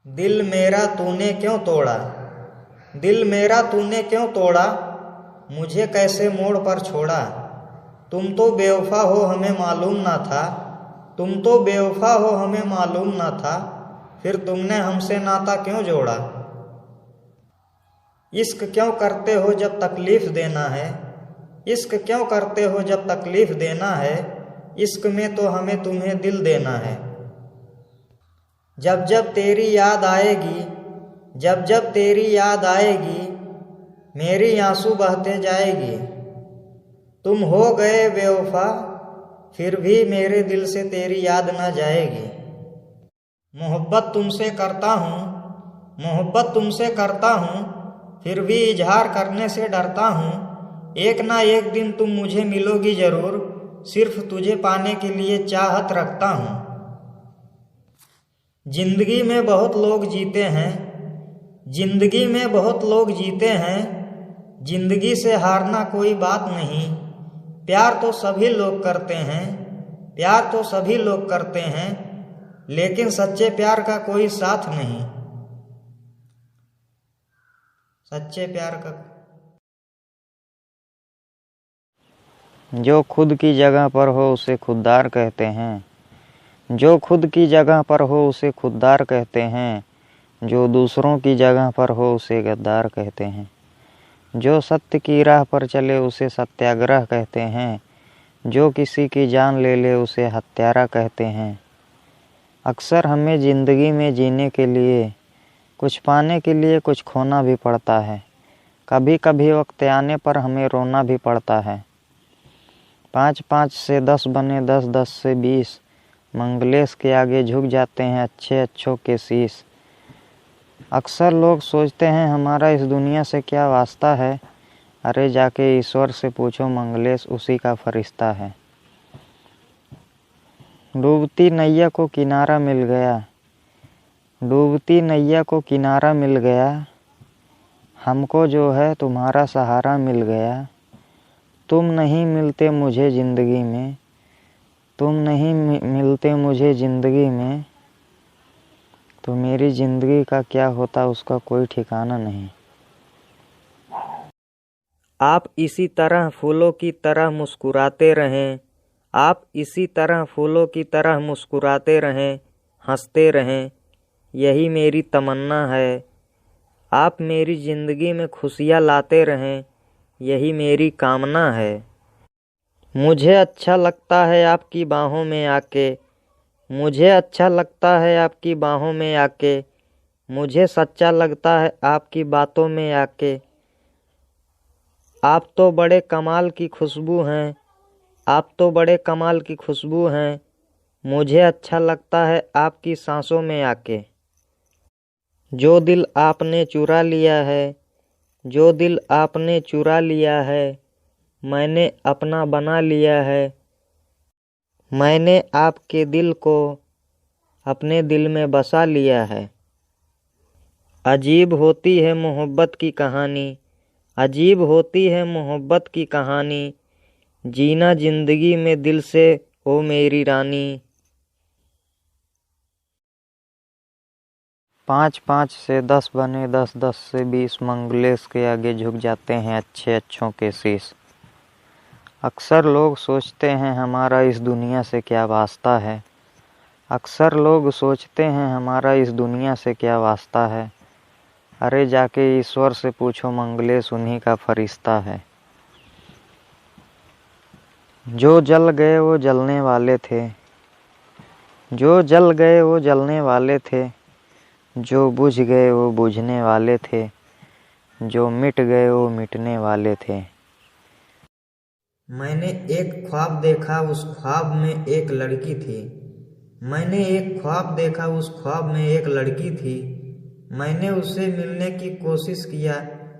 दिल मेरा तूने क्यों तोड़ा, दिल मेरा तूने क्यों तोड़ा, मुझे कैसे मोड़ पर छोड़ा। तुम तो बेवफा हो हमें मालूम ना था, तुम तो बेवफा हो हमें मालूम ना था, फिर तुमने हमसे नाता क्यों जोड़ा। इश्क क्यों करते हो जब तकलीफ देना है, इश्क क्यों करते हो जब तकलीफ देना है, इश्क में तो हमें तुम्हें दिल देना है। जब जब तेरी याद आएगी, जब जब तेरी याद आएगी, मेरी आंसू बहते जाएगी। तुम हो गए बेवफा, फिर भी मेरे दिल से तेरी याद ना जाएगी। मोहब्बत तुमसे करता हूँ, मोहब्बत तुमसे करता हूँ, फिर भी इजहार करने से डरता हूँ। एक ना एक दिन तुम मुझे मिलोगी जरूर, सिर्फ तुझे पाने के लिए चाहत रखता हूँ। जिंदगी में बहुत लोग जीते हैं, जिंदगी में बहुत लोग जीते हैं, जिंदगी से हारना कोई बात नहीं। प्यार तो सभी लोग करते हैं, प्यार तो सभी लोग करते हैं, लेकिन सच्चे प्यार का कोई साथ नहीं। सच्चे प्यार का जो खुद की जगह पर हो उसे खुददार कहते हैं, जो खुद की जगह पर हो उसे खुददार कहते हैं, जो दूसरों की जगह पर हो उसे गद्दार कहते हैं। जो सत्य की राह पर चले उसे सत्याग्रह कहते हैं, जो किसी की जान ले ले उसे हत्यारा कहते हैं। अक्सर हमें ज़िंदगी में जीने के लिए, कुछ पाने के लिए कुछ खोना भी पड़ता है। कभी कभी वक्त आने पर हमें रोना भी पड़ता है। 5-5 से 10 बने 10-10 से 20, मंगलेश के आगे झुक जाते हैं अच्छे अच्छों के शीश। अक्सर लोग सोचते हैं हमारा इस दुनिया से क्या वास्ता है, अरे जाके ईश्वर से पूछो मंगलेश उसी का फरिश्ता है। डूबती नैया को किनारा मिल गया, डूबती नैया को किनारा मिल गया, हमको जो है तुम्हारा सहारा मिल गया। तुम नहीं मिलते मुझे ज़िंदगी में, तुम नहीं मिलते मुझे ज़िंदगी में, तो मेरी ज़िंदगी का क्या होता उसका कोई ठिकाना नहीं। आप इसी तरह फूलों की तरह मुस्कुराते रहें, आप इसी तरह फूलों की तरह मुस्कुराते रहें, हंसते रहें, यही मेरी तमन्ना है। आप मेरी ज़िंदगी में खुशियाँ लाते रहें, यही मेरी कामना है। मुझे अच्छा लगता है आपकी बाहों में आके, मुझे अच्छा लगता है आपकी बाहों में आके, मुझे सच्चा लगता है आपकी बातों में आके। आप तो बड़े कमाल की खुशबू हैं, आप तो बड़े कमाल की खुशबू हैं, मुझे अच्छा लगता है आपकी सांसों में आके। जो दिल आपने चुरा लिया है, जो दिल आपने चुरा लिया है, मैंने अपना बना लिया है। मैंने आपके दिल को अपने दिल में बसा लिया है। अजीब होती है मोहब्बत की कहानी, अजीब होती है मोहब्बत की कहानी, जीना जिंदगी में दिल से ओ मेरी रानी। 5-5 से 10 बने 10-10 से 20, मंगलेश के आगे झुक जाते हैं अच्छे अच्छों के शीश। अक्सर लोग सोचते हैं हमारा इस दुनिया से क्या वास्ता है, अक्सर लोग सोचते हैं हमारा इस दुनिया से क्या वास्ता है, अरे जाके ईश्वर से पूछो मंगलेश उन्हीं का फरिश्ता है। जो जल गए वो जलने वाले थे, जो जल गए वो जलने वाले थे, जो बुझ गए वो बुझने वाले थे, जो मिट गए वो मिटने वाले थे। मैंने एक ख्वाब देखा, उस ख्वाब में एक लड़की थी, मैंने एक ख्वाब देखा, उस ख्वाब में एक लड़की थी। मैंने उससे मिलने की कोशिश किया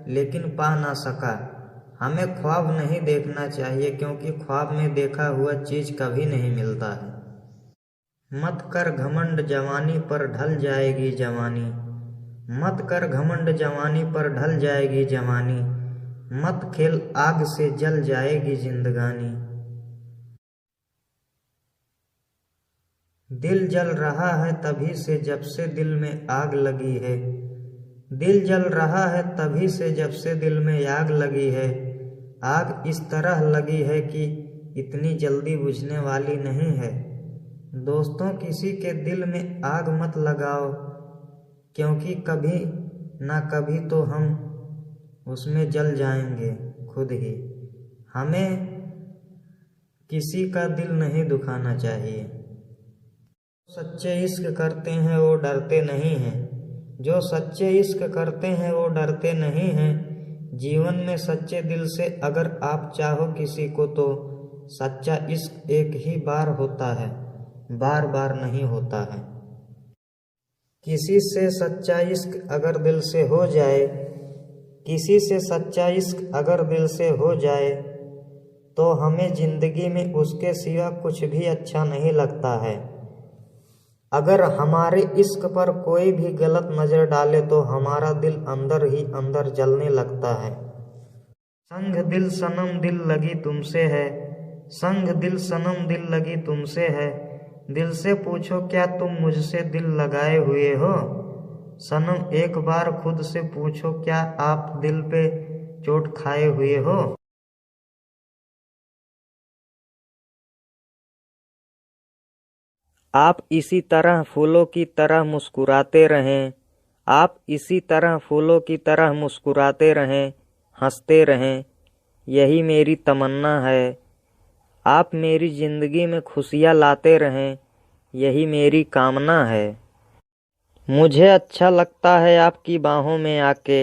लेकिन पा ना सका। हमें ख्वाब नहीं देखना चाहिए क्योंकि ख्वाब में देखा हुआ चीज कभी नहीं मिलता है। मत कर घमंड जवानी पर ढल जाएगी जवानी, मत कर घमंड जवानी पर ढल जाएगी जवानी, मत खेल आग से जल जाएगी जिंदगानी। दिल जल रहा है तभी से जब से दिल में आग लगी है। दिल जल रहा है तभी से जब से दिल में आग लगी है। आग इस तरह लगी है कि इतनी जल्दी बुझने वाली नहीं है। दोस्तों, किसी के दिल में आग मत लगाओ, क्योंकि कभी ना कभी तो हम उसमें जल जाएंगे खुद ही। हमें किसी का दिल नहीं दुखाना चाहिए। सच्चे इश्क करते हैं वो डरते नहीं हैं। जो सच्चे इश्क करते हैं वो डरते नहीं हैं। जीवन में सच्चे दिल से अगर आप चाहो किसी को तो सच्चा इश्क एक ही बार होता है, बार बार नहीं होता है। किसी से सच्चा इश्क अगर दिल से हो जाए, किसी से सच्चा इश्क अगर दिल से हो जाए, तो हमें जिंदगी में उसके सिवा कुछ भी अच्छा नहीं लगता है। अगर हमारे इश्क पर कोई भी गलत नजर डाले तो हमारा दिल अंदर ही अंदर जलने लगता है। संग दिल सनम दिल लगी तुमसे है, संग दिल सनम दिल लगी तुमसे है। दिल से पूछो क्या तुम मुझसे दिल लगाए हुए हो। सनम एक बार खुद से पूछो क्या आप दिल पे चोट खाए हुए हो। आप इसी तरह फूलों की तरह मुस्कुराते रहें, आप इसी तरह फूलों की तरह मुस्कुराते रहें, हंसते रहें, यही मेरी तमन्ना है। आप मेरी ज़िंदगी में खुशियाँ लाते रहें, यही मेरी कामना है। मुझे अच्छा लगता है आपकी बाहों में आके,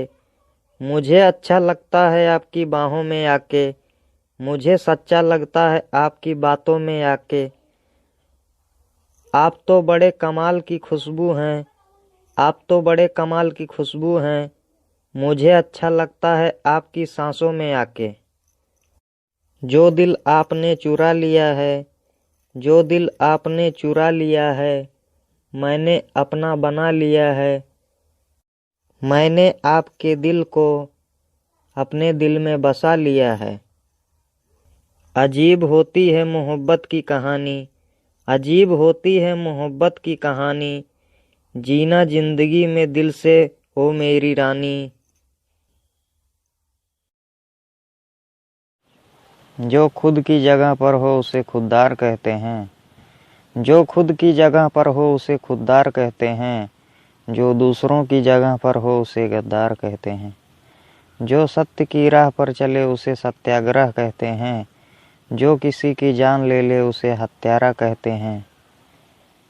मुझे अच्छा लगता है आपकी बाहों में आके, मुझे सच्चा लगता है आपकी बातों में आके। आप तो बड़े कमाल की खुशबू हैं, आप तो बड़े कमाल की खुशबू हैं, मुझे अच्छा लगता है आपकी सांसों में आके। जो दिल आपने चुरा लिया है, जो दिल आपने चुरा लिया है, मैंने अपना बना लिया है। मैंने आपके दिल को अपने दिल में बसा लिया है। अजीब होती है मोहब्बत की कहानी, अजीब होती है मोहब्बत की कहानी, जीना जिंदगी में दिल से ओ मेरी रानी। जो खुद की जगह पर हो उसे खुददार कहते हैं, जो खुद की जगह पर हो उसे खुददार कहते हैं, जो दूसरों की जगह पर हो उसे गद्दार कहते हैं। जो सत्य की राह पर चले उसे सत्याग्रह कहते हैं, जो किसी की जान ले ले उसे हत्यारा कहते हैं।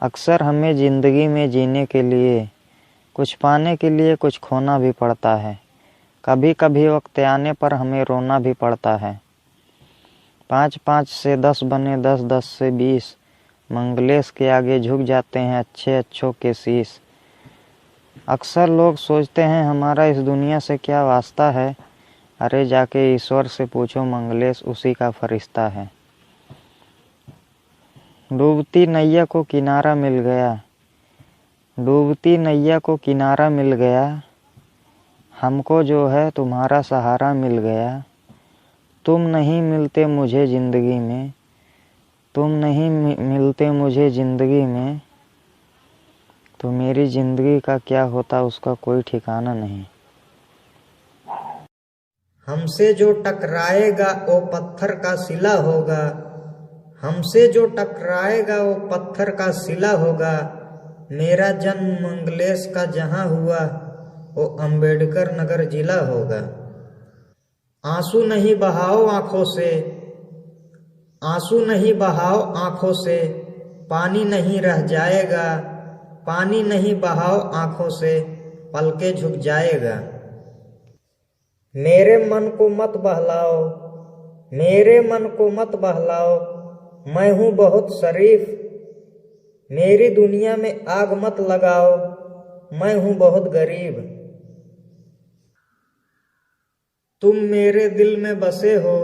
अक्सर हमें ज़िंदगी में जीने के लिए, कुछ पाने के लिए कुछ खोना भी पड़ता है। कभी कभी वक्त आने पर हमें रोना भी पड़ता है। 5-5 से 10 बने 10-10 से 20, मंगलेश के आगे झुक जाते हैं अच्छे अच्छों के शीश। अक्सर लोग सोचते हैं हमारा इस दुनिया से क्या वास्ता है, अरे जाके ईश्वर से पूछो, मंगलेश उसी का फरिश्ता है। डूबती नैया को किनारा मिल गया, डूबती नैया को किनारा मिल गया, हमको जो है तुम्हारा सहारा मिल गया। तुम नहीं मिलते मुझे ज़िंदगी में, तुम नहीं मिलते मुझे ज़िंदगी में, तो मेरी ज़िंदगी का क्या होता उसका कोई ठिकाना नहीं। हमसे जो टकराएगा वो पत्थर का सिला होगा, हमसे जो टकराएगा वो पत्थर का सिला होगा। मेरा जन्म मंगलेश का जहाँ हुआ वो अंबेडकर नगर जिला होगा। आंसू नहीं बहाओ आंखों से, आंसू नहीं बहाओ आंखों से, पानी नहीं रह जाएगा, पानी नहीं बहाओ आंखों से, पलके झुक जाएगा। मेरे मन को मत बहलाओ, मेरे मन को मत बहलाओ, मैं हूँ बहुत शरीफ। मेरी दुनिया में आग मत लगाओ, मैं हूँ बहुत गरीब। तुम मेरे दिल में बसे हो,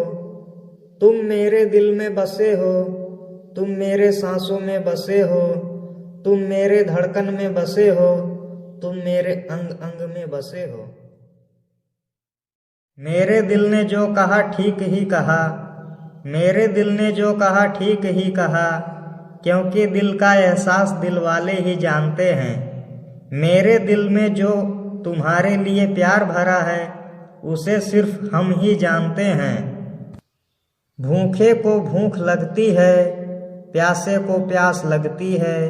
तुम मेरे दिल में बसे हो, तुम मेरे सांसों में बसे हो, तुम मेरे धड़कन में बसे हो, तुम मेरे अंग अंग में बसे हो। मेरे दिल ने जो कहा ठीक ही कहा, मेरे दिल ने जो कहा ठीक ही कहा, क्योंकि दिल का एहसास दिल वाले ही जानते हैं। मेरे दिल में जो तुम्हारे लिए प्यार भरा है उसे सिर्फ हम ही जानते हैं। भूखे को भूख लगती है, प्यासे को प्यास लगती है।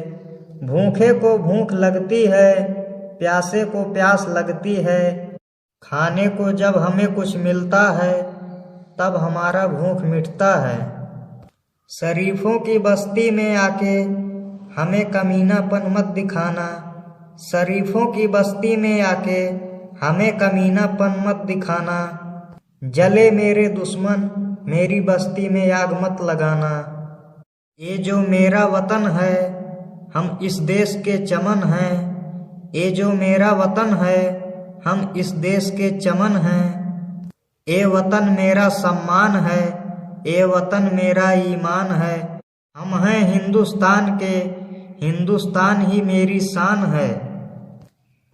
भूखे को भूख लगती है, प्यासे को प्यास लगती है। खाने को जब हमें कुछ मिलता है तब हमारा भूख मिटता है। शरीफों की बस्ती में आके हमें कमीनापन मत दिखाना। शरीफों की बस्ती में आके हमें कमीनापन मत दिखाना। जले मेरे दुश्मन, मेरी बस्ती में आग मत लगाना। ये जो मेरा वतन है, हम इस देश के चमन हैं। ये जो मेरा वतन है, हम इस देश के चमन हैं। ये वतन मेरा सम्मान है, ये वतन मेरा ईमान है। हम हैं हिंदुस्तान के, हिंदुस्तान ही मेरी शान है।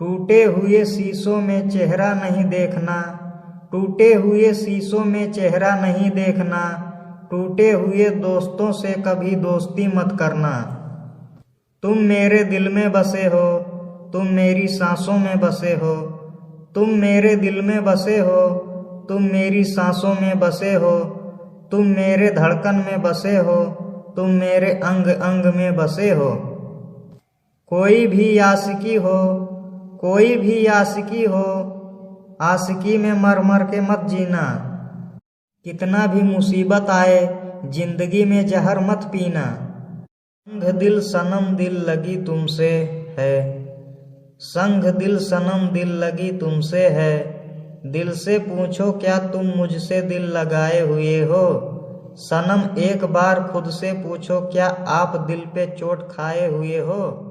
टूटे हुए शीशों में चेहरा नहीं देखना, टूटे हुए शीशों में चेहरा नहीं देखना। टूटे हुए दोस्तों से कभी दोस्ती मत करना। तुम मेरे दिल में बसे हो, तुम मेरी सांसों में बसे हो। तुम मेरे दिल में बसे हो, तुम मेरी सांसों में बसे हो। तुम मेरे धड़कन में बसे हो, तुम मेरे अंग अंग में बसे हो। कोई भी आशिकी हो, कोई भी आशिकी हो, आशिकी में मर मर के मत जीना। कितना भी मुसीबत आए जिंदगी में जहर मत पीना। संग दिल सनम दिल लगी तुमसे है, संग दिल सनम दिल लगी तुमसे है। दिल से पूछो क्या तुम मुझसे दिल लगाए हुए हो। सनम एक बार खुद से पूछो क्या आप दिल पे चोट खाए हुए हो।